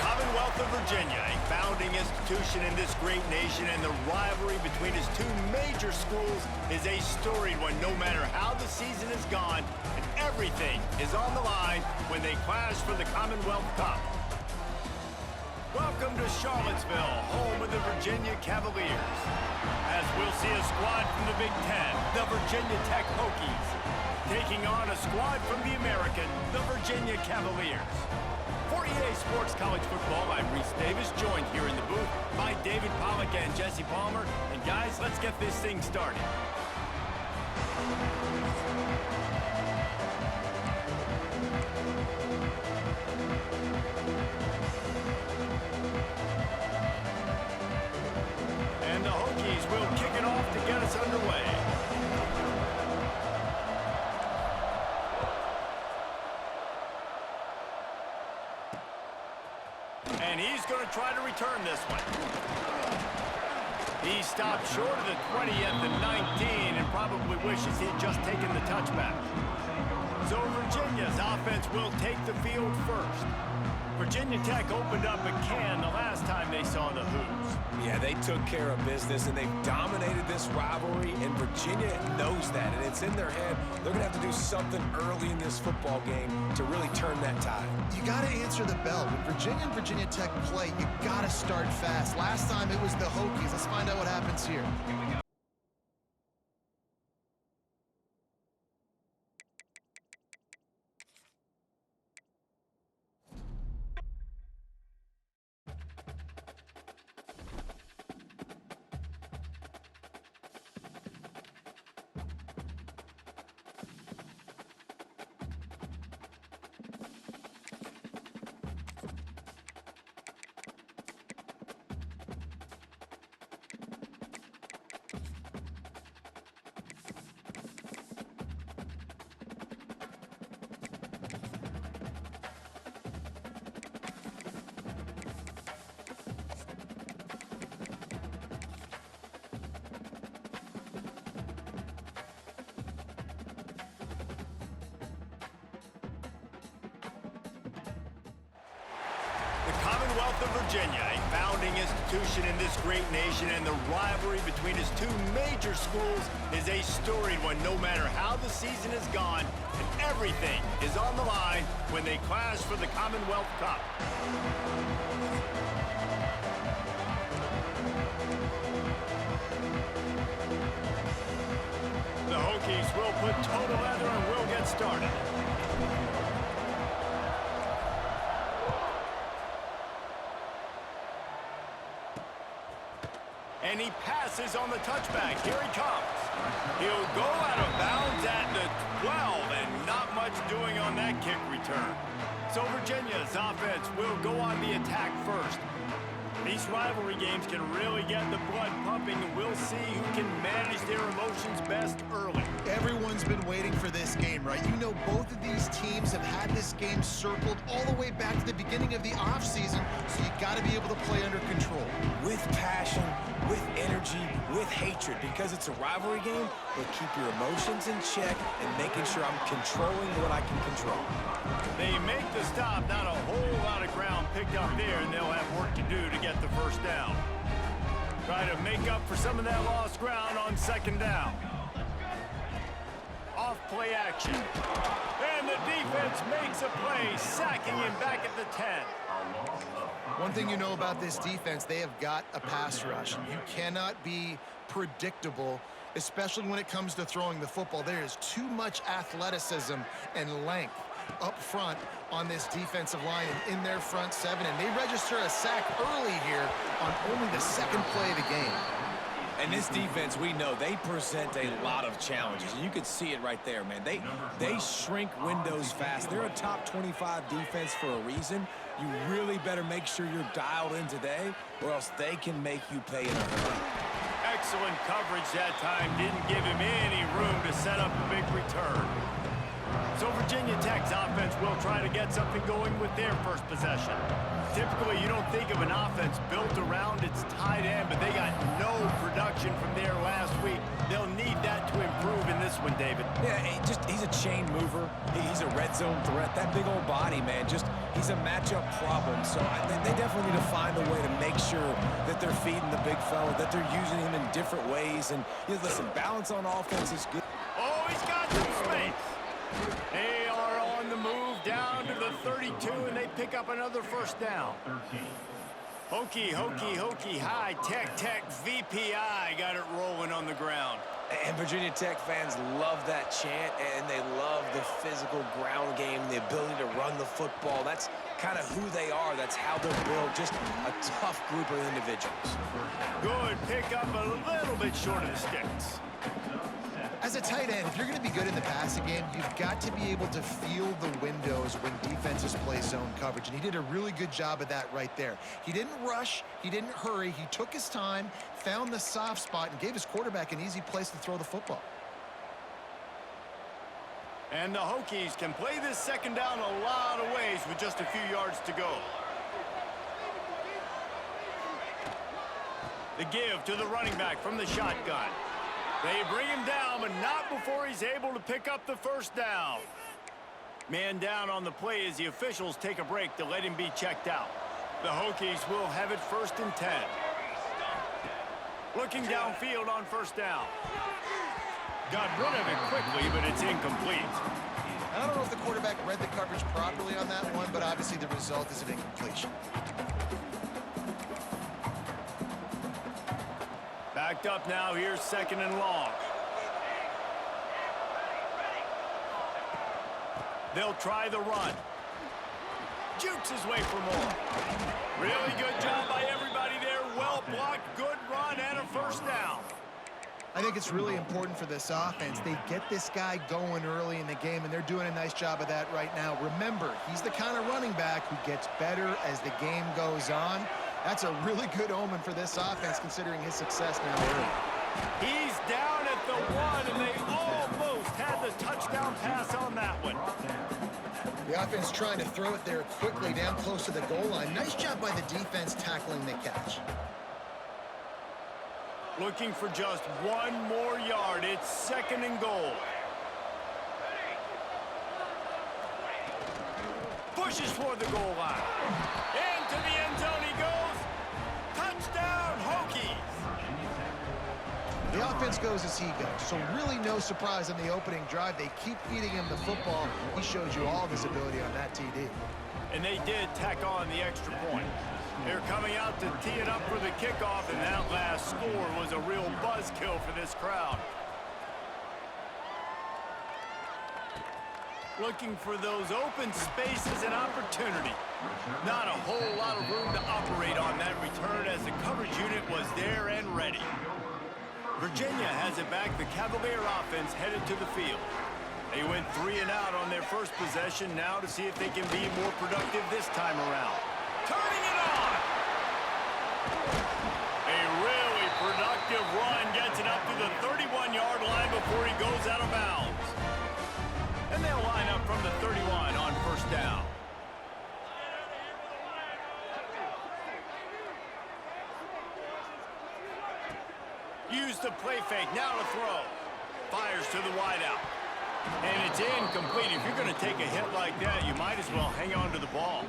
Commonwealth of Virginia, a founding institution in this great nation, and the rivalry between its two major schools is a storied one no matter how the season has gone, and everything is on the line when they clash for the Commonwealth Cup. Welcome to Charlottesville, home of the Virginia Cavaliers. As we'll see a squad from the Big Ten, the Virginia Tech Hokies, taking on a squad from the American, the Virginia Cavaliers. For EA Sports College Football, I'm Reese Davis, joined here in the booth by David Pollack and Jesse Palmer. And guys, let's get this thing started. And the Hokies will kick it off to get us underway. And he's going to try to return this one. He stopped short of the 20 at the 19 and probably wishes he'd just taken the touchback. So Virginia's offense will take the field first. Virginia Tech opened up a can the last time they saw the Hoos. Yeah, they took care of business, and they've dominated this rivalry, and Virginia knows that, and it's in their head. They're going to have to do something early in this football game to really turn that tide. You got to answer the bell. When Virginia and Virginia Tech play, you got to start fast. Last time it was the Hokies. Let's find out what happens here. The Commonwealth of Virginia, a founding institution in this great nation, and the rivalry between its two major schools is a storied one no matter how the season has gone, and everything is on the line when they clash for the Commonwealth Cup. The Hokies will put total leather and will get started. And he passes on the touchback. Here he comes. He'll go out of bounds at the 12, and not much doing on that kick return. So Virginia's offense will go on the attack first. These rivalry games can really get the blood pumping, and we'll see who can manage their emotions best early. Everyone's been waiting for this game, right? You know, both of these teams have had this game circled all the way back to the beginning of the offseason, so you got to be able to play under control. With passion, with energy, with hatred, because it's a rivalry game, but keep your emotions in check and making sure I'm controlling what I can control. They make the stop, not a whole lot of ground picked up there, and they'll have work to do to get the first down. Try to make up for some of that lost ground on second down. Off play action. And the defense makes a play, sacking him back at the 10. One thing you know about this defense, they have got a pass rush. You cannot be predictable, especially when it comes to throwing the football. There is too much athleticism and length up front on this defensive line and in their front seven, and they register a sack early here on only the second play of the game. And this defense, we know, they present a lot of challenges. And you can see it right there, man. They shrink windows fast. They're a top 25 defense for a reason. You really better make sure you're dialed in today, or else they can make you pay in a hurry. Excellent coverage that time. Didn't give him any room to set up a big return. So Virginia Tech's offense will try to get something going with their first possession. Typically, you don't think of an offense built around its tight end, but they got no production from there last week. They'll need that to improve in this one, David. Yeah, he's a chain mover. He's a red zone threat. That big old body, man, just He's a matchup problem, so they definitely need to find a way to make sure that they're feeding the big fella, that they're using him in different ways. And listen, balance on offense is good. Oh, he's got some space. They are on the move down to the 32, and they pick up another first down. Hokey, high, tech, VPI got it rolling on the ground. And Virginia Tech fans love that chant, and they love the physical ground game, the ability to run the football. That's kind of who they are. That's how they're built, just a tough group of individuals. Good pickup, a little bit short of the sticks. As a tight end, if you're going to be good in the passing game, you've got to be able to feel the windows when defenses play zone coverage, and he did a really good job of that right there. He didn't rush, he didn't hurry, he took his time, found the soft spot, and gave his quarterback an easy place to throw the football. And the Hokies can play this second down a lot of ways with just a few yards to go. The give to the running back from the shotgun. They bring him down, but not before he's able to pick up the first down. Man down on the play as the officials take a break to let him be checked out. The Hokies will have it 1st and 10. Looking downfield on first down. Got rid of it quickly, but it's incomplete. I don't know if the quarterback read the coverage properly on that one, but obviously the result is an incompletion. Backed up now, here's 2nd and long. They'll try the run. Jukes his way for more. Really good job by everybody there. Well blocked, good run, and a first down. I think it's really important for this offense. They get this guy going early in the game, and they're doing a nice job of that right now. Remember, he's the kind of running back who gets better as the game goes on. That's a really good omen for this offense, considering his success now early. He's down at the 1, and they almost had the touchdown pass on that one. The offense trying to throw it there quickly down close to the goal line. Nice job by the defense tackling the catch. Looking for just 1 more yard. It's 2nd and goal. Pushes for the goal line. Into the end zone he goes. Touchdown, Hokies. The offense goes as he goes, so really no surprise on the opening drive. They keep feeding him the football. He showed you all of his ability on that TD. And they did tack on the extra point. They're coming out to tee it up for the kickoff, and that last score was a real buzzkill for this crowd. Looking for those open spaces and opportunity. Not a whole lot of room to operate on that return as the coverage unit was there and ready. Virginia has it back. The Cavalier offense headed to the field. They went 3 and out on their first possession, now to see if they can be more productive this time around. Turning it on! A really productive run gets it up to the 31-yard line before he goes out of bounds. And they'll line up from the 31 on first down. Use the play fake, now to throw. Fires to the wideout. And it's incomplete. If you're going to take a hit like that, you might as well hang on to the ball.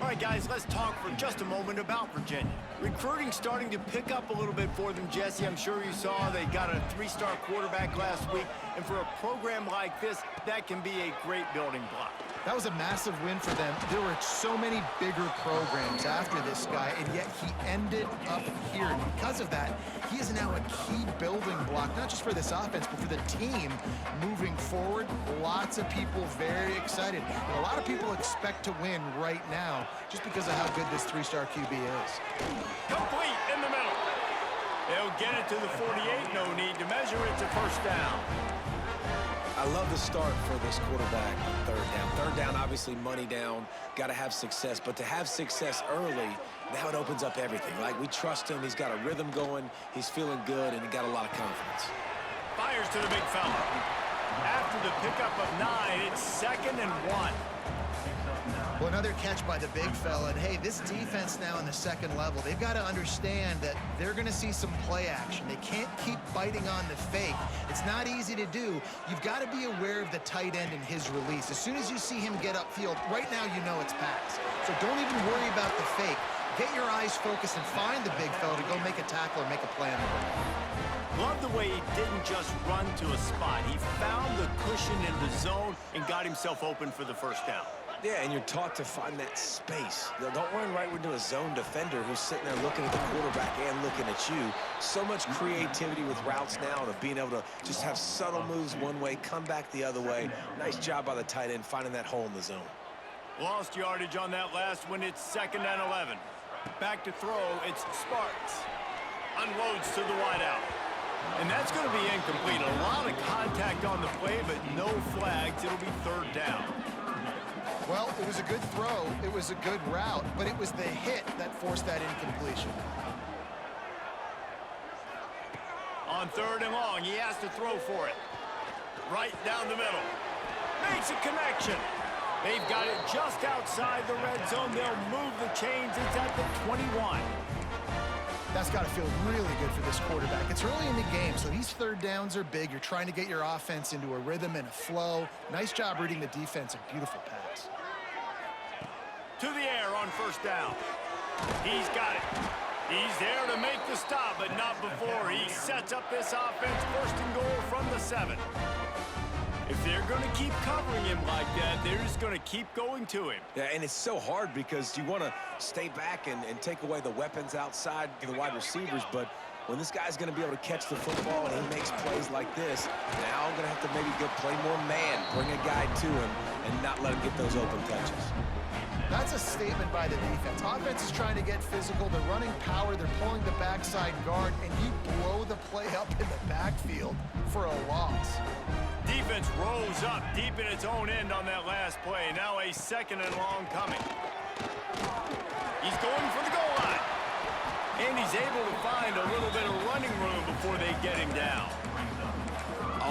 All right, guys, let's talk for just a moment about Virginia. Recruiting starting to pick up a little bit for them, Jesse. I'm sure you saw they got a 3-star quarterback last week. And for a program like this, that can be a great building block. That was a massive win for them. There were so many bigger programs after this guy, and yet he ended up here. And because of that, he is now a key building block, not just for this offense, but for the team moving forward. Lots of people very excited. And a lot of people expect to win right now just because of how good this 3-star QB is. Complete in the middle. They'll get it to the 48. No need to measure it to first down. I love the start for this quarterback on 3rd down. 3rd down, obviously money down, got to have success. But to have success early, now it opens up everything. Like, we trust him. He's got a rhythm going. He's feeling good, and he got a lot of confidence. Fires to the big fella. After the pickup of 9, it's 2nd and 1. Well, another catch by the big fella. And hey, this defense now in the second level, they've got to understand that they're going to see some play action. They can't keep biting on the fake. It's not easy to do. You've got to be aware of the tight end and his release. As soon as you see him get upfield, right now you know it's pass. So don't even worry about the fake. Get your eyes focused and find the big fella to go make a tackle or make a play on the ground. Love the way he didn't just run to a spot. He found the cushion in the zone and got himself open for the first down. Yeah, and you're taught to find that space. Don't run right into a zone defender who's sitting there looking at the quarterback and looking at you. So much creativity with routes now of being able to just have subtle moves one way, come back the other way. Nice job by the tight end finding that hole in the zone. Lost yardage on that last one. It's 2nd and 11. Back to throw. It's Sparks. Unloads to the wideout. And that's going to be incomplete. A lot of contact on the play, but no flags. It'll be 3rd down. Well, it was a good throw. It was a good route, but it was the hit that forced that incompletion. On 3rd and long, he has to throw for it. Right down the middle. Makes a connection. They've got it just outside the red zone. They'll move the chains. It's at the 21. That's got to feel really good for this quarterback. It's early in the game, so these 3rd downs are big. You're trying to get your offense into a rhythm and a flow. Nice job reading the defense. A beautiful pass. To the air on 1st down. He's got it. He's there to make the stop, but not before. He sets up this offense 1st and goal from the 7. If they're going to keep covering him like that, they're just going to keep going to him. Yeah, and it's so hard because you want to stay back and take away the weapons outside the wide receivers, but when this guy's going to be able to catch the football and he makes plays like this, now I'm going to have to maybe go play more man, bring a guy to him, and not let him get those open touches. That's a statement by the defense. Offense is trying to get physical. They're running power. They're pulling the backside guard, and you blow the play up in the backfield for a loss. Defense rolls up deep in its own end on that last play. Now a 2nd and long coming. He's going for the goal line. And he's able to find a little bit of running room before they get him down.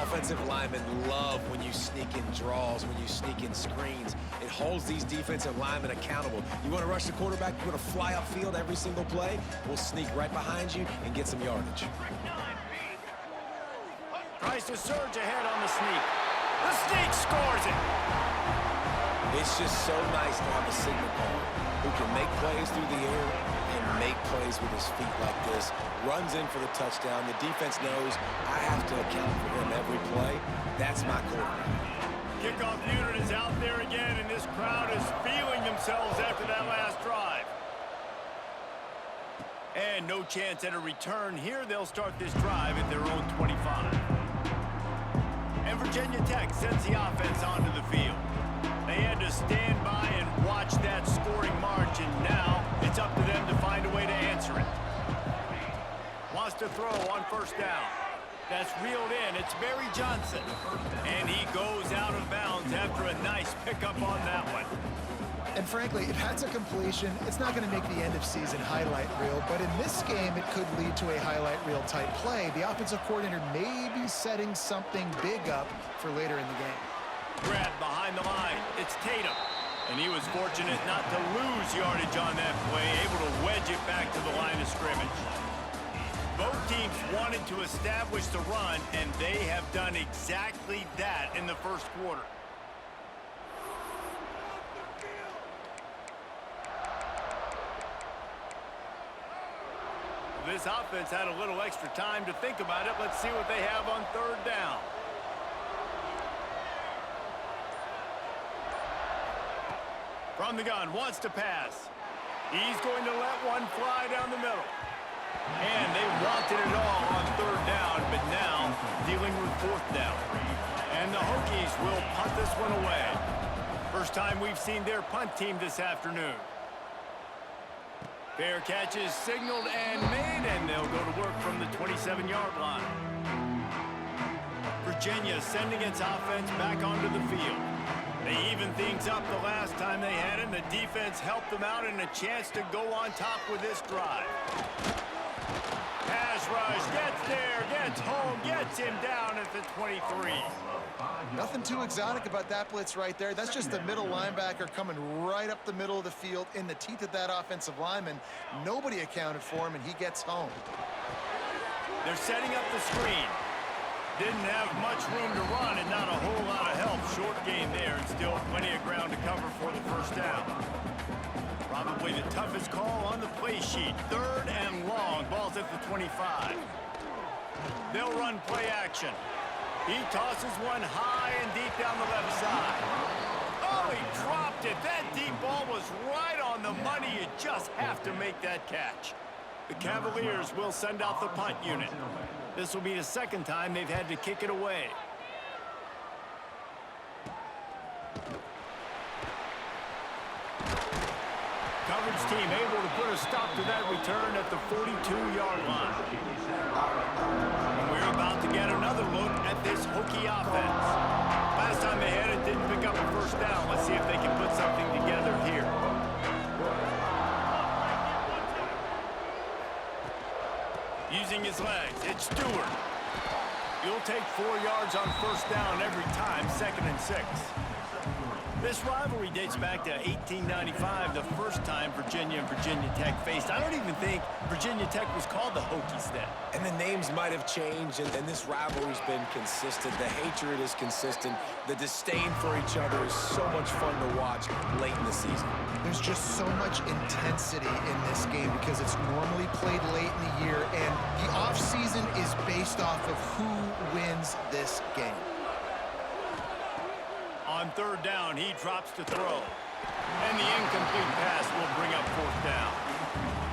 Offensive linemen love when you sneak in draws, when you sneak in screens. It holds these defensive linemen accountable. You want to rush the quarterback, you want to fly upfield every single play, we'll sneak right behind you and get some yardage. Tries to surge ahead on the sneak. The sneak scores it. It's just so nice to have a signal caller who can make plays through the air and make plays with his feet like this. Runs in for the touchdown. The defense knows I have to account for him every play. That's my quarterback. Kickoff unit is out there again, and this crowd is feeling themselves after that last drive. And no chance at a return here. They'll start this drive at their own 25. And Virginia Tech sends the offense onto the field. They had to stand by and watch that scoring march, and now it's up to them to find a way to answer it. Wants to throw on 1st down. That's reeled in. It's Barry Johnson. And he goes out of bounds after a nice pickup on that one. And frankly, if that's a completion, it's not going to make the end-of-season highlight reel, but in this game, it could lead to a highlight reel type play. The offensive coordinator may be setting something big up for later in the game. Grab behind the line. It's Tatum. And he was fortunate not to lose yardage on that play, able to wedge it back to the line of scrimmage. Both teams wanted to establish the run, and they have done exactly that in the 1st quarter. This offense had a little extra time to think about it. Let's see what they have on 3rd down. From the gun, wants to pass. He's going to let one fly down the middle. And they wanted it all on 3rd down, but now dealing with 4th down. And the Hokies will punt this one away. First time we've seen their punt team this afternoon. Fair catch is signaled and made, and they'll go to work from the 27-yard line. Virginia sending its offense back onto the field. They evened things up the last time they had it, and the defense helped them out and a chance to go on top with this drive. pass rush, gets there, gets home, gets him down at the 23. Nothing too exotic about that blitz right there. That's just the middle linebacker coming right up the middle of the field in the teeth of that offensive lineman. Nobody accounted for him, and he gets home. They're setting up the screen. Didn't have much room to run and not a whole lot of help. Short gain there and still plenty of ground to cover for the first down. Probably the toughest call on the play sheet. 3rd and long. Ball's at the 25. They'll run play action. He tosses one high and deep down the left side. Oh, he dropped it. That deep ball was right on the money. You just have to make that catch. The Cavaliers will send out the punt unit. This will be the second time they've had to kick it away. Coverage team able to put a stop to that return at the 42-yard line. And we're about to get another look at this Hokie offense. Last time they had it, didn't pick up a first down. Let's see if they can put something together here. Using his legs, it's Stewart. You'll take 4 yards on first down every time, 2nd and 6. This rivalry dates back to 1895, the first time Virginia and Virginia Tech faced. I don't even think Virginia Tech was called the Hokies then. And the names might have changed, and this rivalry's been consistent. The hatred is consistent. The disdain for each other is so much fun to watch late in the season. There's just so much intensity in this game because it's normally played late in the year, and the offseason is based off of who wins this game. On 3rd down, he drops to throw. And the incomplete pass will bring up 4th down.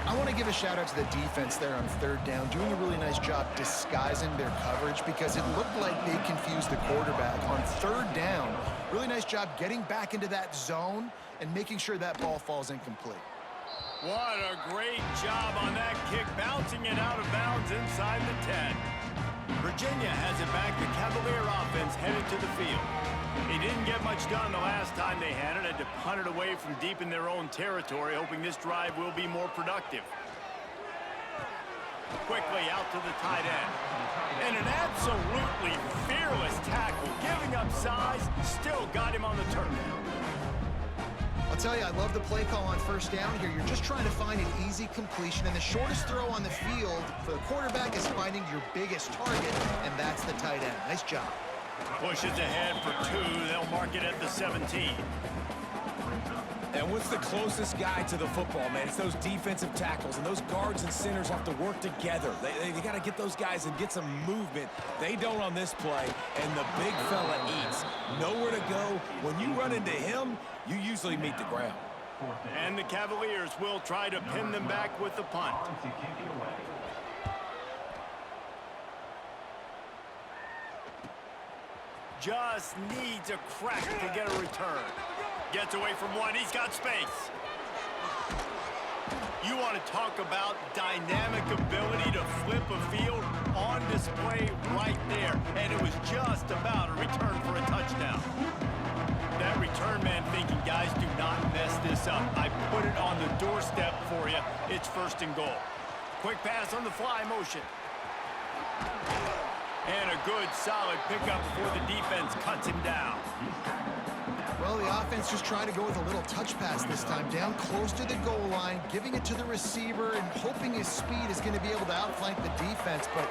I want to give a shout out to the defense there on 3rd down, doing a really nice job disguising their coverage because it looked like they confused the quarterback. On 3rd down, really nice job getting back into that zone and making sure that ball falls incomplete. What a great job on that kick, bouncing it out of bounds inside the 10. Virginia has it back. The Cavalier offense headed to the field. They didn't get much done the last time they had it. Had to punt it away from deep in their own territory, hoping this drive will be more productive. Quickly out to the tight end. And an absolutely fearless tackle, giving up size, still got him on the turn. I'll tell you, I love the play call on 1st down here. You're just trying to find an easy completion, and the shortest throw on the field for the quarterback is finding your biggest target, and that's the tight end. Nice job. Pushes ahead for 2. They'll mark it at the 17. And what's the closest guy to the football, man? It's those defensive tackles, and those guards and centers have to work together. They got to get those guys and get some movement. They don't on this play, and the big fella eats. Nowhere to go. When you run into him, you usually meet the ground. And the Cavaliers will try to pin them back with the punt. Just needs a crack to get a return. Gets away from one. He's got space. You want to talk about dynamic ability to flip a field on display right there. And it was just about a return for a touchdown. That return man thinking, guys, do not mess this up. I put it on the doorstep for you. It's 1st and goal. Quick pass on the fly motion. And a good, solid pickup before the defense cuts him down. Well, the offense just trying to go with a little touch pass this time. Down close to the goal line, giving it to the receiver and hoping his speed is going to be able to outflank the defense, but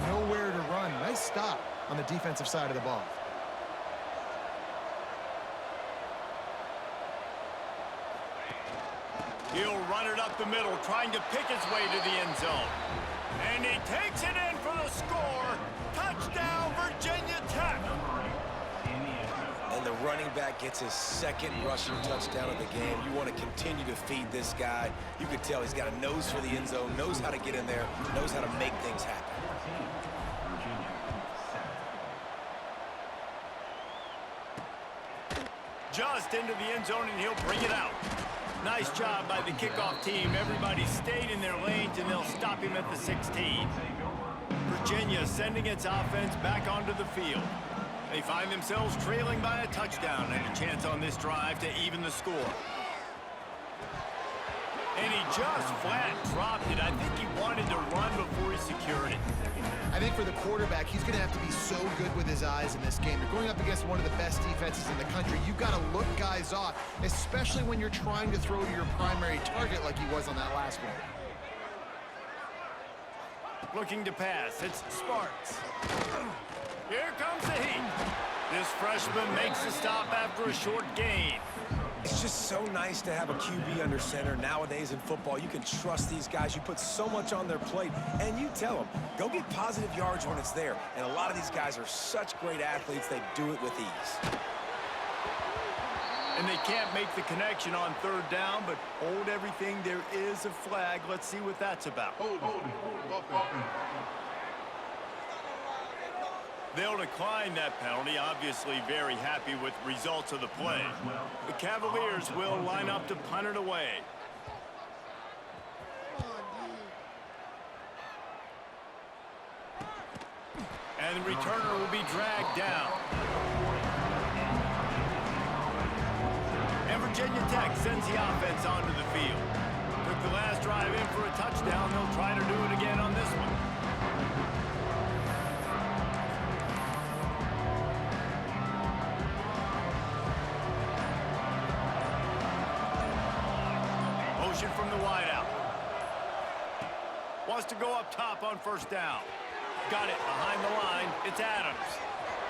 nowhere to run. Nice stop on the defensive side of the ball. He'll run it up the middle, trying to pick his way to the end zone. And he takes it in for the score. Touchdown, Virginia Tech. And the running back gets his 2nd rushing touchdown of the game. You want to continue to feed this guy. You could tell he's got a nose for the end zone, knows how to get in there, knows how to make things happen. Just into the end zone, and he'll bring it out. Nice job by the kickoff team. Everybody stayed in their lanes, and they'll stop him at the 16. Virginia sending its offense back onto the field. They find themselves trailing by a touchdown and a chance on this drive to even the score. And he just flat dropped it. I think he wanted to run before he security. I think for the quarterback, he's going to have to be so good with his eyes in this game. You're going up against one of the best defenses in the country. You've got to look guys off, especially when you're trying to throw to your primary target like he was on that last one. Looking to pass, it's Sparks. Here comes the heat. This freshman makes the stop after a short gain. It's just so nice to have a QB under center. Nowadays in football, you can trust these guys. You put so much on their plate, and you tell them, go get positive yards when it's there. And a lot of these guys are such great athletes, they do it with ease. And they can't make the connection on third down, but hold everything. There is a flag. Let's see what that's about. They'll decline that penalty, obviously very happy with results of the play. The Cavaliers will line up to punt it away. And the returner will be dragged down. And Virginia Tech sends the offense onto the field. Took the last drive in for a touchdown. They'll try to do it again on this one. Motion from the wideout. Wants to go up top on first down. Got it behind the line. It's Adams.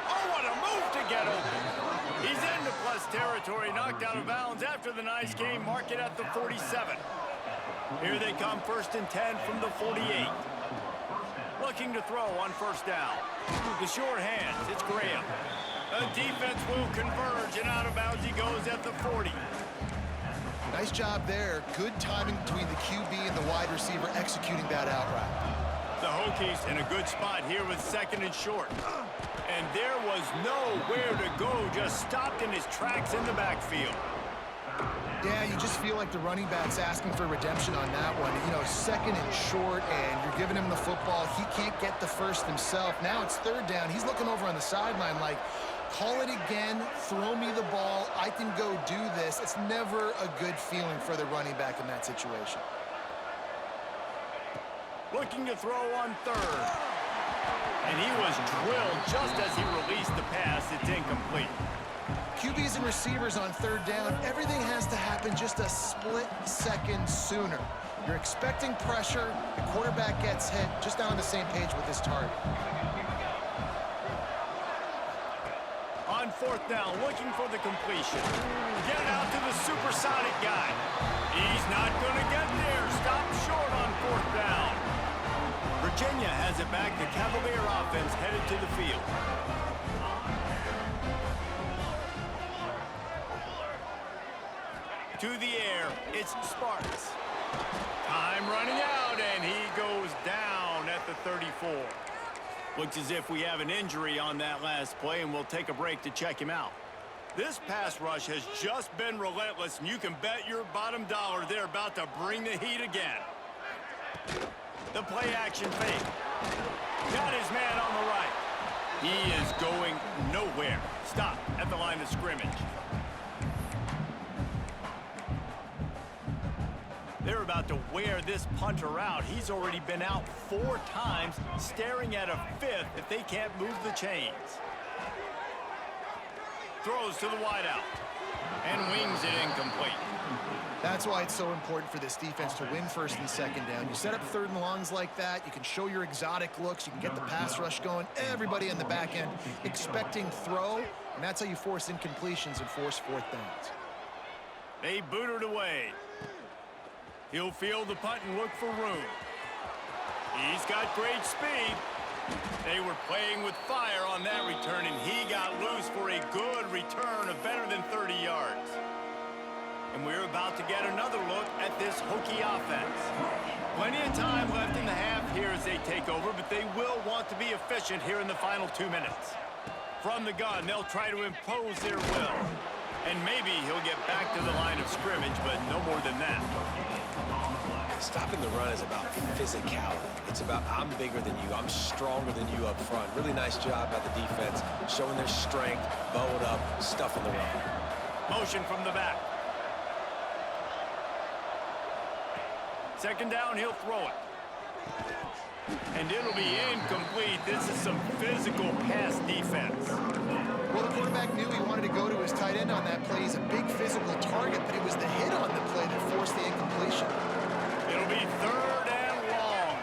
Oh, what a move to get open. He's into plus territory, knocked out of bounds after the nice game. Mark it at the 47. Here they come, 1st and 10 from the 48. Looking to throw on first down. The sure hands, it's Graham. The defense will converge, and out of bounds he goes at the 40. Nice job there. Good timing between the QB and the wide receiver executing that out route. The Hokies in a good spot here with 2nd and short. And there was nowhere to go, just stopped in his tracks in the backfield. Yeah, you just feel like the running back's asking for redemption on that one. You know, 2nd and short, and you're giving him the football. He can't get the first himself. Now it's 3rd down. He's looking over on the sideline like, call it again, throw me the ball, I can go do this. It's never a good feeling for the running back in that situation. Looking to throw on 3rd. And he was drilled just as he released the pass. It's incomplete. QBs and receivers on 3rd down, everything has to happen just a split second sooner. You're expecting pressure, the quarterback gets hit, just not on the same page with his target. On 4th down, looking for the completion. Get out to the supersonic guy. He's not going to get there. Stop short on 4th down. Virginia has it back. The Cavalier offense headed to the field. To the air, it's Sparks. Time running out, and he goes down at the 34. Looks as if we have an injury on that last play, and we'll take a break to check him out. This pass rush has just been relentless, and you can bet your bottom dollar they're about to bring the heat again. The play action fake. Got his man on the right. He is going nowhere. Stop at the line of scrimmage. They're about to wear this punter out. He's already been out 4 times, staring at a 5th if they can't move the chains. Throws to the wideout and wings it incomplete. That's why it's so important for this defense to win 1st and 2nd down. You set up 3rd and longs like that, you can show your exotic looks, you can get the pass rush going, everybody in the back end expecting throw, and that's how you force incompletions and force 4th downs. They boot it away. He'll field the punt and look for room. He's got great speed. They were playing with fire on that return, and he got loose for a good return of better than 30 yards. And we're about to get another look at this Hokie offense. Plenty of time left in the half here as they take over, but they will want to be efficient here in the final 2 minutes. From the gun, they'll try to impose their will. And maybe he'll get back to the line of scrimmage, but no more than that. Stopping the run is about physicality. It's about I'm bigger than you, I'm stronger than you up front. Really nice job by the defense, showing their strength, bowed up, stuffing the run. Motion from the back. 2nd down, he'll throw it. And it'll be incomplete. This is some physical pass defense. Well, the quarterback knew he wanted to go to his tight end on that play. He's a big physical target, but it was the hit on the play that forced the incompletion. It'll be 3rd and long.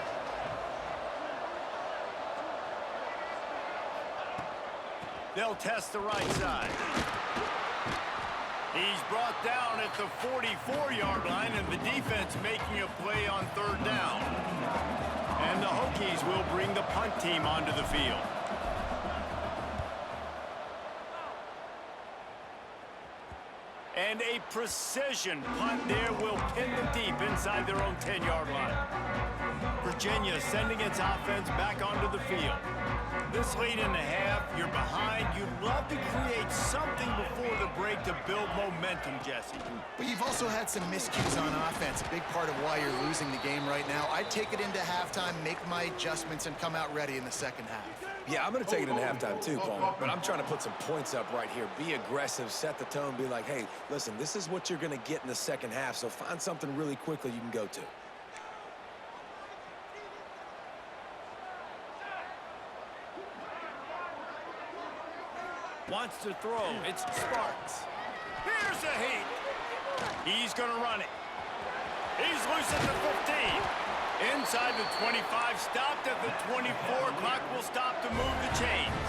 They'll test the right side. He's brought down at the 44-yard line, and the defense making a play on 3rd down. And the Hokies will bring the punt team onto the field. And a precision punt there will pin them deep inside their own 10-yard line. Virginia sending its offense back onto the field. This late in the half, you're behind. You'd love to create something before the break to build momentum, Jesse. But you've also had some miscues on offense, a big part of why you're losing the game right now. I'd take it into halftime, make my adjustments, and come out ready in the second half. Yeah, I'm going to take it into halftime too, Paul. But I'm trying to put some points up right here. Be aggressive, set the tone, be like, hey, listen, this is what you're going to get in the second half, so find something really quickly you can go to. Wants to throw. It's Sparks. Here's a heat. He's going to run it. He's loose at the 15. Inside the 25. Stopped at the 24. Clock will stop to move the chains.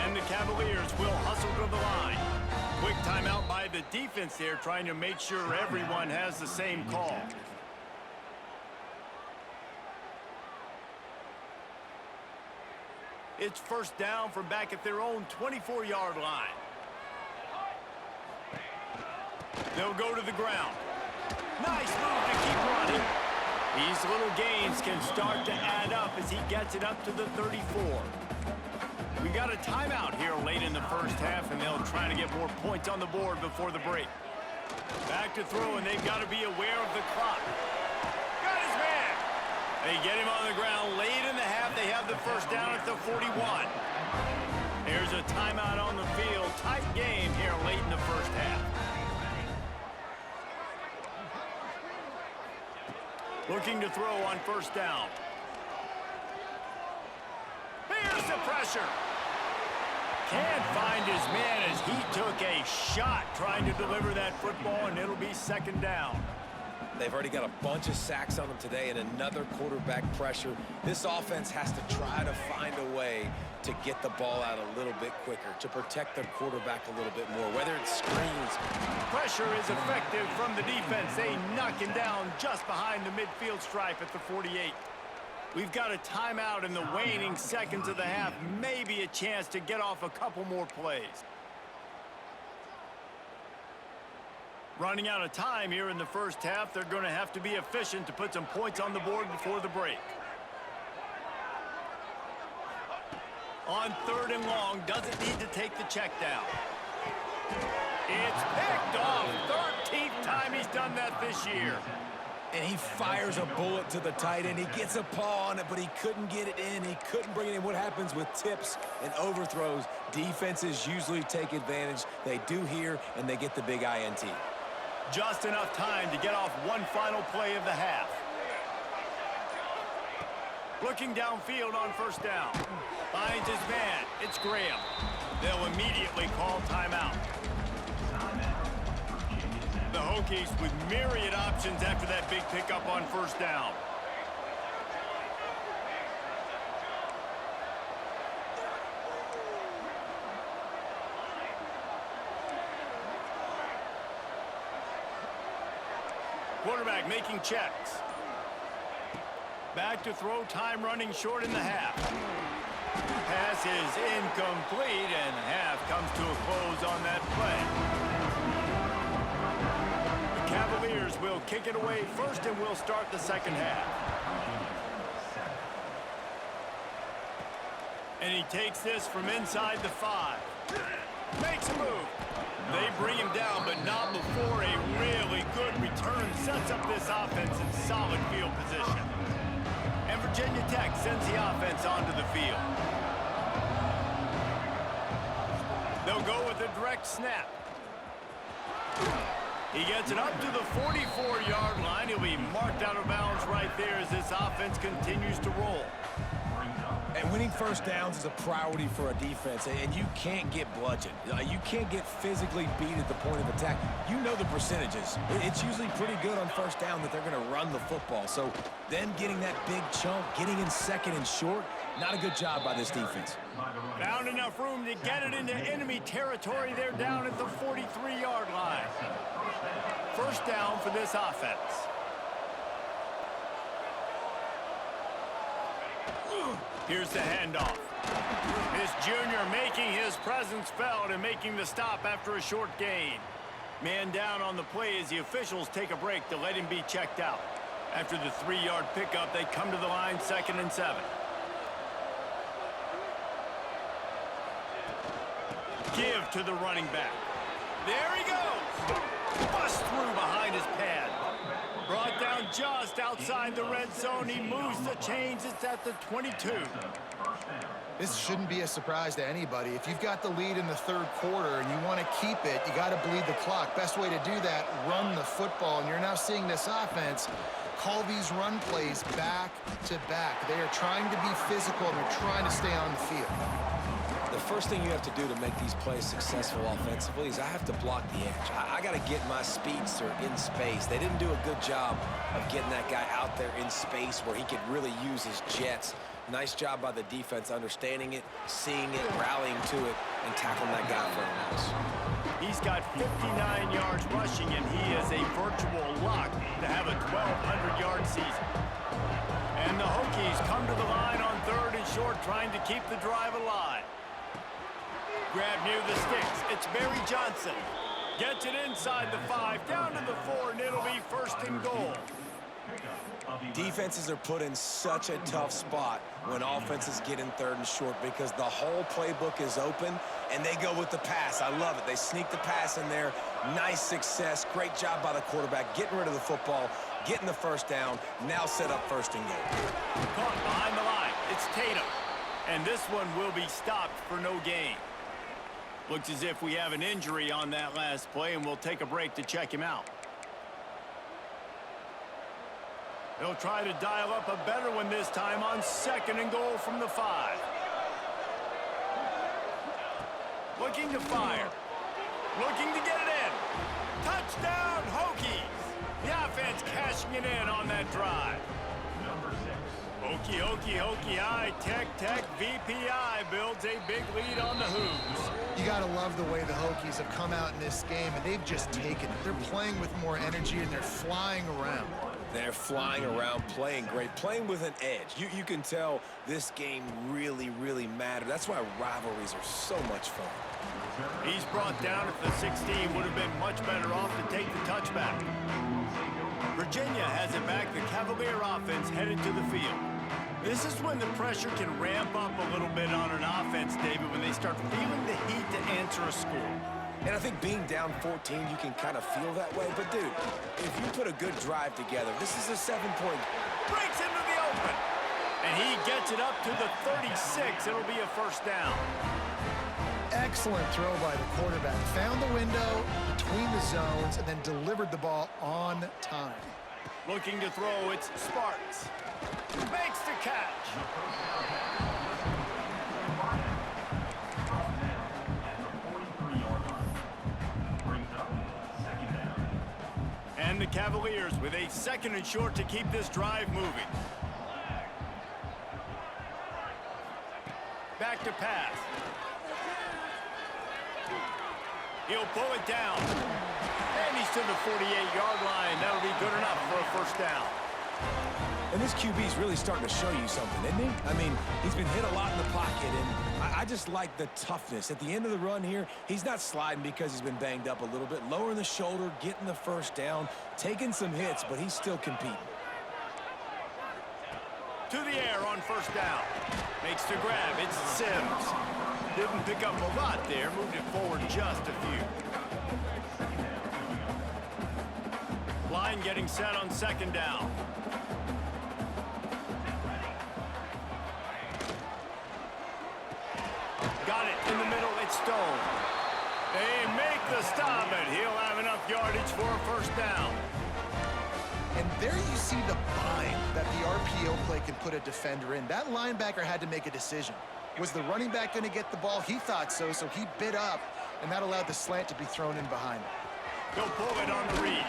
And the Cavaliers will hustle to the line. Quick timeout by the defense there, trying to make sure everyone has the same call. It's 1st down from back at their own 24-yard line. They'll go to the ground. Nice move to keep running. These little gains can start to add up as he gets it up to the 34. We got a timeout here late in the first half, and they'll try to get more points on the board before the break. Back to throw, and they've got to be aware of the clock. Got his man. They get him on the ground late in the half. They have the 1st down at the 41. There's a timeout on the field. Tight game here late in the first half. Looking to throw on 1st down. Here's the pressure. Can't find his man as he took a shot trying to deliver that football, and it'll be 2nd down. They've already got a bunch of sacks on them today and another quarterback pressure. This offense has to try to find a way to get the ball out a little bit quicker, to protect their quarterback a little bit more, whether it's screens. Pressure is effective from the defense. They knock him down just behind the midfield stripe at the 48. We've got a timeout in the waning seconds of the half. Maybe a chance to get off a couple more plays. Running out of time here in the first half. They're going to have to be efficient to put some points on the board before the break. On 3rd and long, doesn't need to take the check down. It's picked off. 13th time he's done that this year. And he fires a bullet to the tight end. He gets a paw on it, but he couldn't get it in. He couldn't bring it in. What happens with tips and overthrows? Defenses usually take advantage. They do here, and they get the big INT. Just enough time to get off one final play of the half. Looking downfield on 1st down. Finds his man. It's Graham. They'll immediately call timeout. The Hokies with myriad options after that big pickup on 1st down. Quarterback making checks. Back to throw, time running short in the half. Pass is incomplete, and half comes to a close on that play. The Cavaliers will kick it away first, and we'll start the second half. And he takes this from inside the 5. Makes a move. They bring him down, but not before a really good return sets up this offense in solid field position. And Virginia Tech sends the offense onto the field. They'll go with a direct snap. He gets it up to the 44-yard line. He'll be marked out of bounds right there as this offense continues to roll. And winning first downs is a priority for a defense, and you can't get bludgeoned. You can't get physically beat at the point of attack. You know the percentages. It's usually pretty good on first down that they're going to run the football. So then getting that big chunk, getting in second and short, not a good job by this defense. Found enough room to get it into enemy territory. They're down at the 43-yard line. First down for this offense. Here's the handoff. This junior making his presence felt and making the stop after a short gain. Man down on the play as the officials take a break to let him be checked out. After the 3-yard pickup, they come to the line 2nd and 7. Give to the running back. There he goes. Bust through behind his pad. Brought down just outside the red zone. He moves the chains. It's at the 22. This shouldn't be a surprise to anybody. If you've got the lead in the third quarter and you want to keep it, you got to bleed the clock. Best way to do that, run the football. And you're now seeing this offense call these run plays back to back. They are trying to be physical and they're trying to stay on the field. The first thing you have to do to make these plays successful offensively is I have to block the edge. I got to get my speedster in space. They didn't do a good job of getting that guy out there in space where he could really use his jets. Nice job by the defense understanding it, seeing it, rallying to it, and tackling that guy for a loss. He's got 59 yards rushing, and he is a virtual lock to have a 1,200-yard season. And the Hokies come to the line on 3rd and short, trying to keep the drive alive. Grab near the sticks. It's Barry Johnson. Gets it inside the 5, down to the 4, and it'll be 1st and goal. Defenses are put in such a tough spot when offenses get in 3rd and short because the whole playbook is open and they go with the pass. I love it. They sneak the pass in there. Nice success. Great job by the quarterback getting rid of the football, getting the first down, now set up 1st and goal. Caught behind the line. It's Tatum. And this one will be stopped for no gain. Looks as if we have an injury on that last play, and we'll take a break to check him out. They'll try to dial up a better one this time on 2nd and goal from the 5. Looking to fire. Looking to get it in. Touchdown, Hokies. The offense cashing it in on that drive. Hokie, high-tech, VPI builds a big lead on the Hoos. You got to love the way the Hokies have come out in this game, and they've just taken it. They're playing with more energy, and they're flying around. They're flying around, playing great, playing with an edge. You can tell this game really, really mattered. That's why rivalries are so much fun. He's brought down at the 16. Would have been much better off to take the touchback. Virginia has it back. The Cavalier offense headed to the field. This is when the pressure can ramp up a little bit on an offense, David, when they start feeling the heat to answer a score. And I think being down 14, you can kind of feel that way. But, dude, if you put a good drive together, this is a 7-point. Breaks into the open. And he gets it up to the 36. It'll be a 1st down. Excellent throw by the quarterback. Found the window between the zones and then delivered the ball on time. Looking to throw, it's Sparks. Makes the catch. And the Cavaliers with a 2nd and short to keep this drive moving. Back to pass. He'll pull it down. And he's to the 48-yard line. That'll be good enough for a 1st down. And this QB's really starting to show you something, isn't he? I mean, he's been hit a lot in the pocket, and I just like the toughness. At the end of the run here, he's not sliding because he's been banged up a little bit. Lowering the shoulder, getting the 1st down, taking some hits, but he's still competing. To the air on 1st down. Makes the grab. It's Sims. Didn't pick up a lot there. Moved it forward just a few. Line getting set on 2nd down. Got it in the middle. It's Stone. They make the stop, and he'll have enough yardage for a first down. And there you see the bind that the RPO play can put a defender in. That linebacker had to make a decision. Was the running back going to get the ball? He thought so, so he bit up, and that allowed the slant to be thrown in behind him. They'll pull it on the read.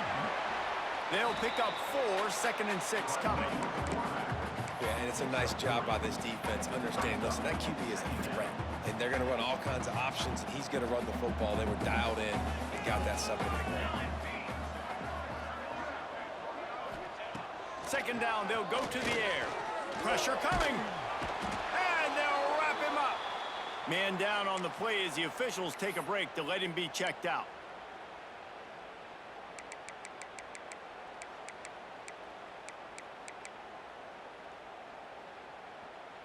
They'll pick up 4, 2nd and 6 coming. Yeah, and it's a nice job by this defense. Understand, listen, that QB is a threat. And they're going to run all kinds of options, and he's going to run the football. They were dialed in and got that stuff in the ground. 2nd down, they'll go to the air. Pressure coming. And they'll wrap him up. Man down on the play as the officials take a break to let him be checked out.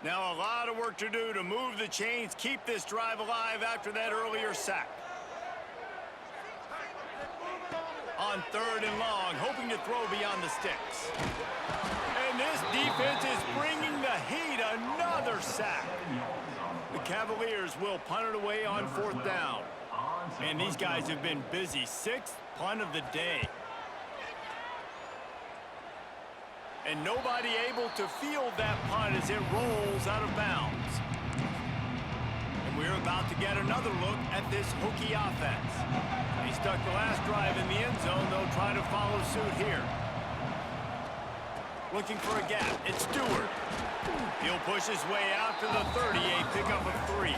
Now a lot of work to do to move the chains, keep this drive alive after that earlier sack. On 3rd and long, hoping to throw beyond the sticks. And this defense is bringing the heat. Another sack. The Cavaliers will punt it away on 4th down. And these guys have been busy. 6th punt of the day. And nobody able to field that punt as it rolls out of bounds. And we're about to get another look at this Hokie offense. They stuck the last drive in the end zone. They'll try to follow suit here. Looking for a gap. It's Stewart. He'll push his way out to the 38, pick up a 3.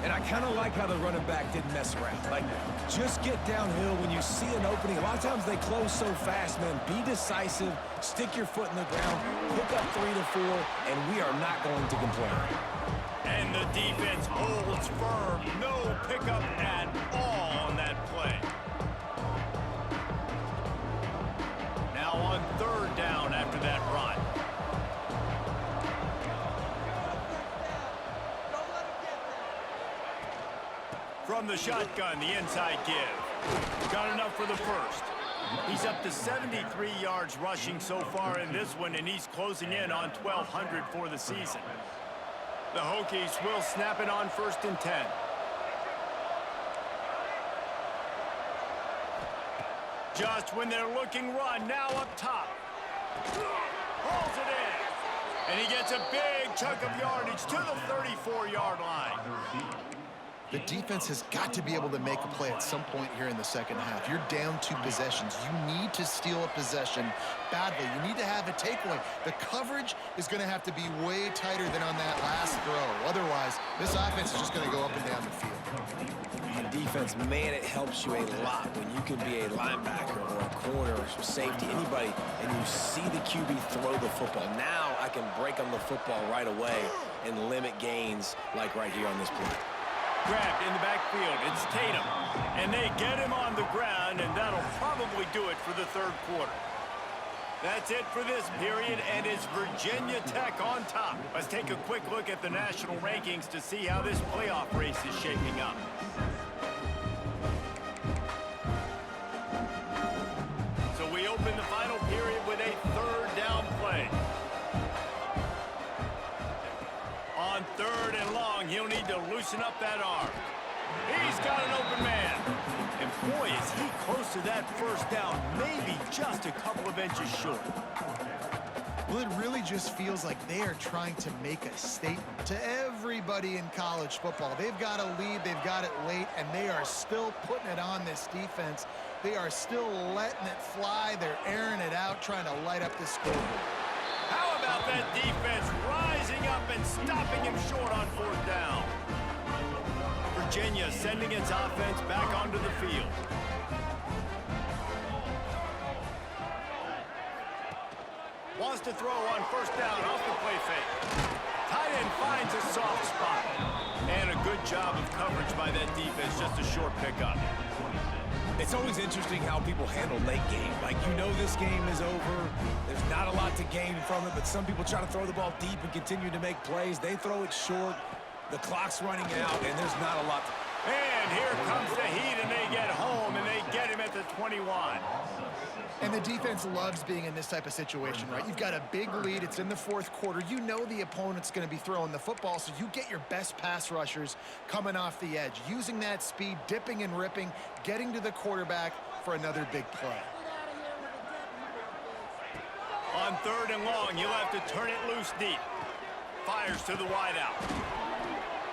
And I kind of like how the running back didn't mess around. Like, just get downhill when you see an opening. A lot of times they close so fast, man. Be decisive, stick your foot in the ground, pick up 3 to 4, and we are not going to complain. And the defense holds firm. No pickup at all on that play. Now on 3rd down after that run. From the shotgun, the inside give. Got enough for the first. He's up to 73 yards rushing so far in this one, and he's closing in on 1,200 for the season. The Hokies will snap it on 1st and 10. Just when they're looking run, now up top. Pulls it in. And he gets a big chunk of yardage to the 34-yard line. The defense has got to be able to make a play at some point here in the second half. You're down 2 possessions. You need to steal a possession badly. You need to have a takeaway. The coverage is going to have to be way tighter than on that last throw. Otherwise, this offense is just going to go up and down the field. On defense, man, it helps you a lot when you can be a linebacker or a corner or safety, anybody, and you see the QB throw the football. Now I can break on the football right away and limit gains like right here on this play. Grabbed in the backfield. It's Tatum. And they get him on the ground, and that'll probably do it for the 3rd quarter. That's it for this period, and it's Virginia Tech on top. Let's take a quick look at the national rankings to see how this playoff race is shaping up. So we open the final period with a 3rd down play. On 3rd and long, he'll need to loosen up that arm. He's got an open man. And boy, is he close to that first down, maybe just a couple of inches short. Well, it really just feels like they are trying to make a statement to everybody in college football. They've got a lead, they've got it late, and they are still putting it on this defense. They are still letting it fly. They're airing it out, trying to light up the scoreboard. How about that defense rising up and stopping him short on 4th down? Virginia sending its offense back onto the field. Wants to throw on 1st down off the play fake. Tight end finds a soft spot. And a good job of coverage by that defense, just a short pickup. It's always interesting how people handle late game. Like, you know this game is over. There's not a lot to gain from it, but some people try to throw the ball deep and continue to make plays. They throw it short. The clock's running out, and there's not a lot to... And here comes the heat, and they get home, and they get him at the 21. And the defense loves being in this type of situation, right? You've got a big lead. It's in the fourth quarter. You know the opponent's going to be throwing the football, so you get your best pass rushers coming off the edge, using that speed, dipping and ripping, getting to the quarterback for another big play. On 3rd and long, you'll have to turn it loose deep. Fires to the wideout.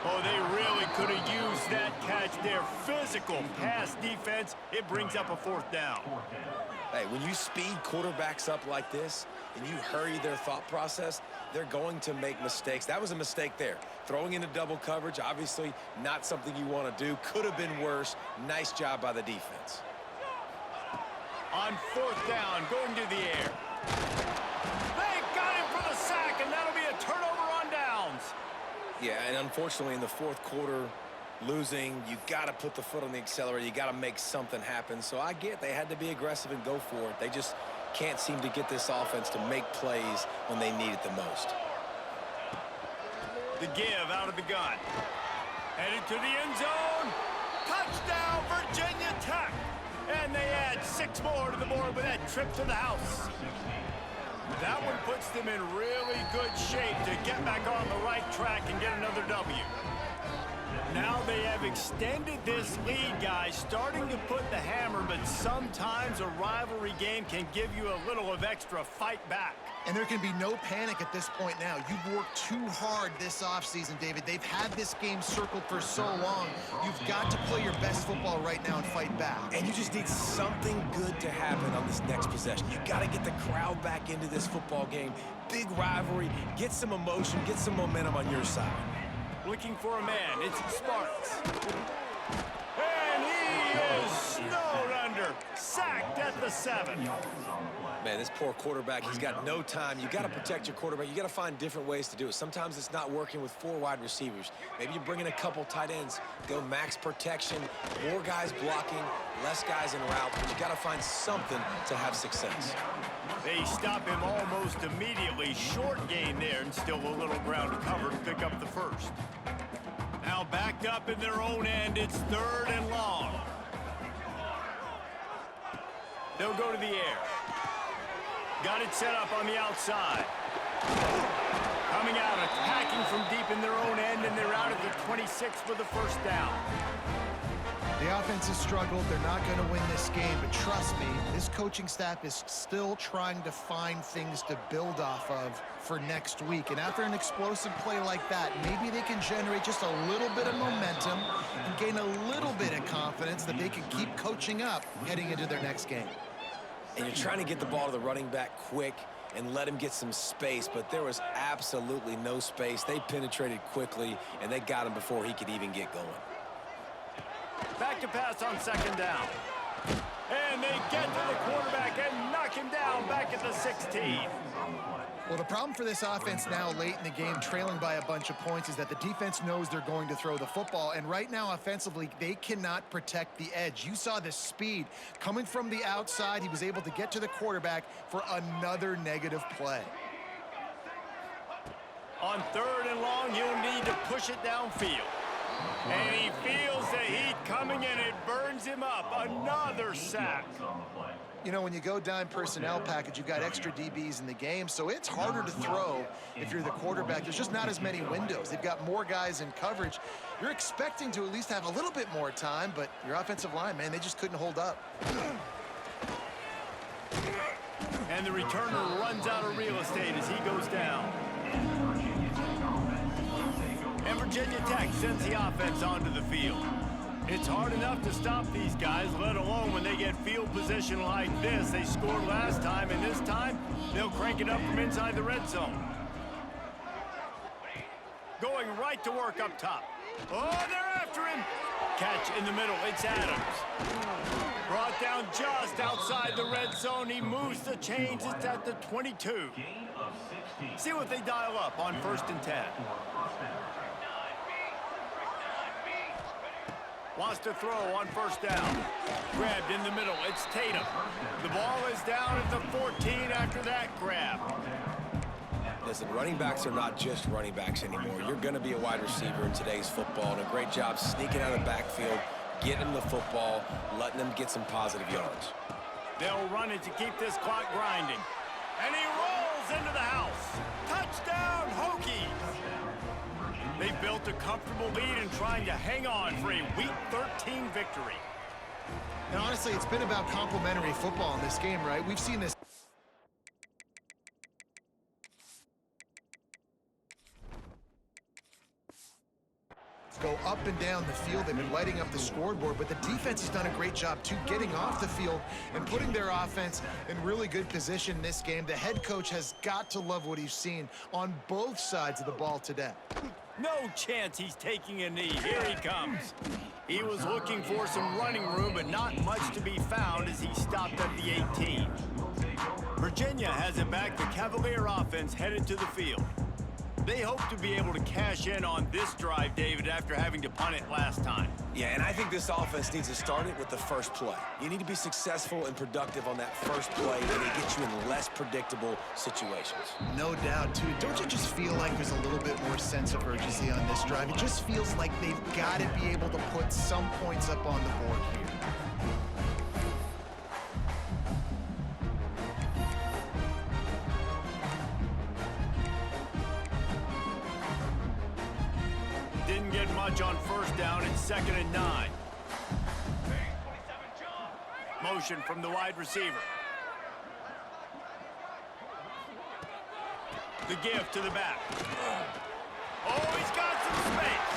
Oh, they really could have used that catch there. Physical pass defense. It brings up a 4th down. Hey, when you speed quarterbacks up like this and you hurry their thought process, they're going to make mistakes. That was a mistake there. Throwing into double coverage, obviously not something you want to do. Could have been worse. Nice job by the defense. On 4th down, going to the air. They got him for the sack, and that'll be a turnover on downs. Yeah, and unfortunately in the fourth quarter, losing, you got to put the foot on the accelerator. You got to make something happen. So I get they had to be aggressive and go for it. They just can't seem to get this offense to make plays when they need it the most. The give out of the gun. Headed to the end zone. Touchdown, Virginia Tech. And they add 6 more to the board with that trip to the house. That one puts them in really good shape to get back on the right track and get another W. Now they have extended this lead, guys, starting to put the hammer, but sometimes a rivalry game can give you a little of extra fight back. And there can be no panic at this point now. You've worked too hard this offseason, David. They've had this game circled for so long. You've got to play your best football right now and fight back. And you just need something good to happen on this next possession. You got to get the crowd back into this football game. Big rivalry. Get some emotion. Get some momentum on your side. Looking for a man. It's Sparks. And he is snowed under. Sacked at the 7. Man, this poor quarterback, he's got no time. You got to protect your quarterback. You got to find different ways to do it. Sometimes it's not working with 4 wide receivers. Maybe you bring in a couple tight ends. Go max protection, more guys blocking, less guys in route. But you got to find something to have success. They stop him almost immediately. Short gain there, and still a little ground to cover to pick up the 1st. Now backed up in their own end. It's 3rd and long. They'll go to the air. Got it set up on the outside. Coming out, attacking from deep in their own end, and they're out at the 26 for the 1st down. The offense has struggled. They're not going to win this game, but trust me, this coaching staff is still trying to find things to build off of for next week. And after an explosive play like that, maybe they can generate just a little bit of momentum and gain a little bit of confidence that they can keep coaching up heading into their next game. And you're trying to get the ball to the running back quick and let him get some space, but there was absolutely no space. They penetrated quickly, and they got him before he could even get going. Back to pass on 2nd down. And they get to the quarterback and knock him down back at the 16. Well, the problem for this offense now late in the game, trailing by a bunch of points, is that the defense knows they're going to throw the football. And right now, offensively, they cannot protect the edge. You saw the speed coming from the outside. He was able to get to the quarterback for another negative play. On 3rd and long, you'll need to push it downfield. And he feels the heat coming, and it burns him up. Another sack. You know, when you go dime personnel package, you've got extra DBs in the game, so it's harder to throw if you're the quarterback. There's just not as many windows. They've got more guys in coverage. You're expecting to at least have a little bit more time, but your offensive line, man, they just couldn't hold up. And the returner runs out of real estate as he goes down. And Virginia Tech sends the offense onto the field. It's hard enough to stop these guys, let alone when they get field position like this. They scored last time, and this time, they'll crank it up from inside the red zone. Going right to work up top. Oh, they're after him. Catch in the middle. It's Adams. Brought down just outside the red zone. He moves the chains. It's at the 22. See what they dial up on 1st and 10. Wants to throw on 1st down. Grabbed in the middle. It's Tatum. The ball is down at the 14 after that grab. Listen, running backs are not just running backs anymore. You're going to be a wide receiver in today's football, and a great job sneaking out of the backfield, getting them the football, letting them get some positive yards. They'll run it to keep this clock grinding. And he rolls into the house. Touchdown, Hokies! They built a comfortable lead and trying to hang on for a Week 13 victory. And honestly, it's been about complementary football in this game, right? We've seen this. Go up and down the field. They've been lighting up the scoreboard, but the defense has done a great job, too, getting off the field and putting their offense in really good position in this game. The head coach has got to love what he's seen on both sides of the ball today. No chance he's taking a knee. Here he comes. He was looking for some running room, but not much to be found as he stopped at the 18. Virginia has it back. The Cavalier offense headed to the field. They hope to be able to cash in on this drive, David, after having to punt it last time. Yeah, and I think this offense needs to start it with the first play. You need to be successful and productive on that first play, and it gets you in less predictable situations. No doubt, too. Don't you just feel like there's a little bit more sense of urgency on this drive? It just feels like they've got to be able to put some points up on the board here. Didn't get much on first down. It's 2nd and 9. Motion from the wide receiver. The give to the back. Oh, he's got some space.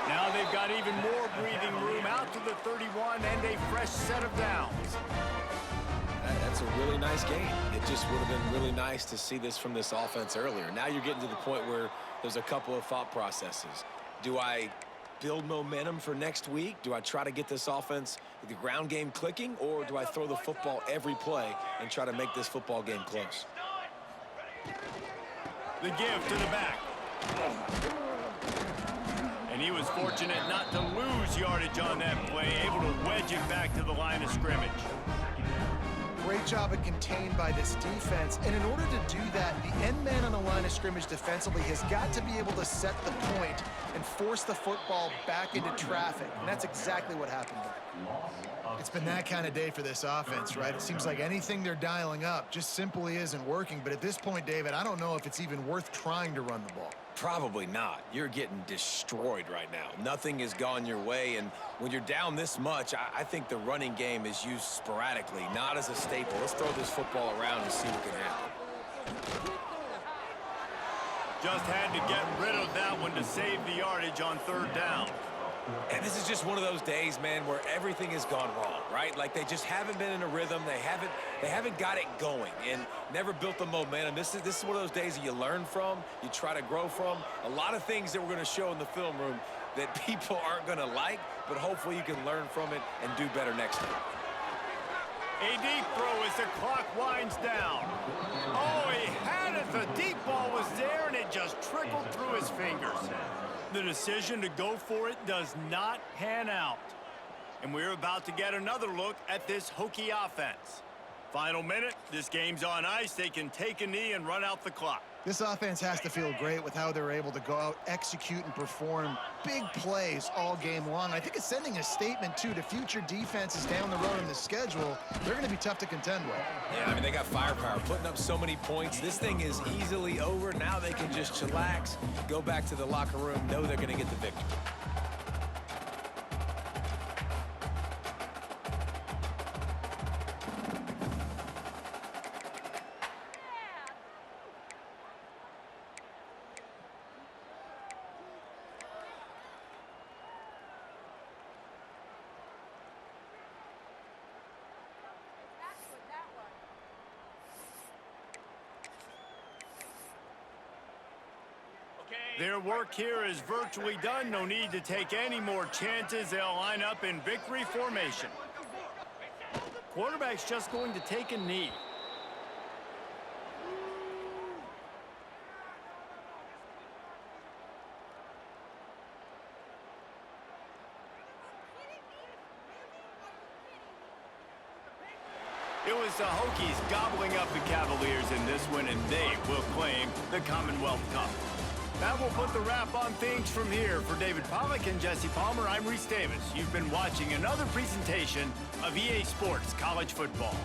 Now they've got even more breathing room out to the 31 and a fresh set of downs. That's a really nice game. It just would have been really nice to see this from this offense earlier. Now you're getting to the point where there's a couple of thought processes. Do I build momentum for next week? Do I try to get this offense, the ground game clicking, or do I throw the football every play and try to make this football game close? The give to the back. And he was fortunate not to lose yardage on that play, able to wedge it back to the line of scrimmage. Great job at contained by this defense. And in order to do that, the end man on the line of scrimmage defensively has got to be able to set the point and force the football back into traffic. And that's exactly what happened there. It's been that kind of day for this offense, right? It seems like anything they're dialing up just simply isn't working. But at this point, David, I don't know if it's even worth trying to run the ball. Probably not. You're getting destroyed right now. Nothing has gone your way, and when you're down this much, I think the running game is used sporadically, not as a staple. Let's throw this football around and see what can happen. Just had to get rid of that one to save the yardage on 3rd down. And this is just one of those days, man, where everything has gone wrong, right? Like they just haven't been in a rhythm. They haven't got it going and never built the momentum. This is one of those days that you learn from, you try to grow from. A lot of things that we're going to show in the film room that people aren't going to like, but hopefully you can learn from it and do better next time. A deep throw as the clock winds down. Oh, he had it. The deep ball was there, and it just trickled through his fingers. The decision to go for it does not pan out. And we're about to get another look at this Hokie offense. Final minute, this game's on ice. They can take a knee and run out the clock. This offense has to feel great with how they're able to go out, execute, and perform big plays all game long. I think it's sending a statement, too, to future defenses down the road in the schedule. They're going to be tough to contend with. Yeah, I mean, they got firepower, putting up so many points. This thing is easily over. Now they can just chillax, go back to the locker room, know they're going to get the victory. Their work here is virtually done. No need to take any more chances. They'll line up in victory formation. Quarterback's just going to take a knee. It was the Hokies gobbling up the Cavaliers in this one, and they will claim the Commonwealth Cup. That will put the wrap on things from here. For David Pollack and Jesse Palmer, I'm Reese Davis. You've been watching another presentation of EA Sports College Football.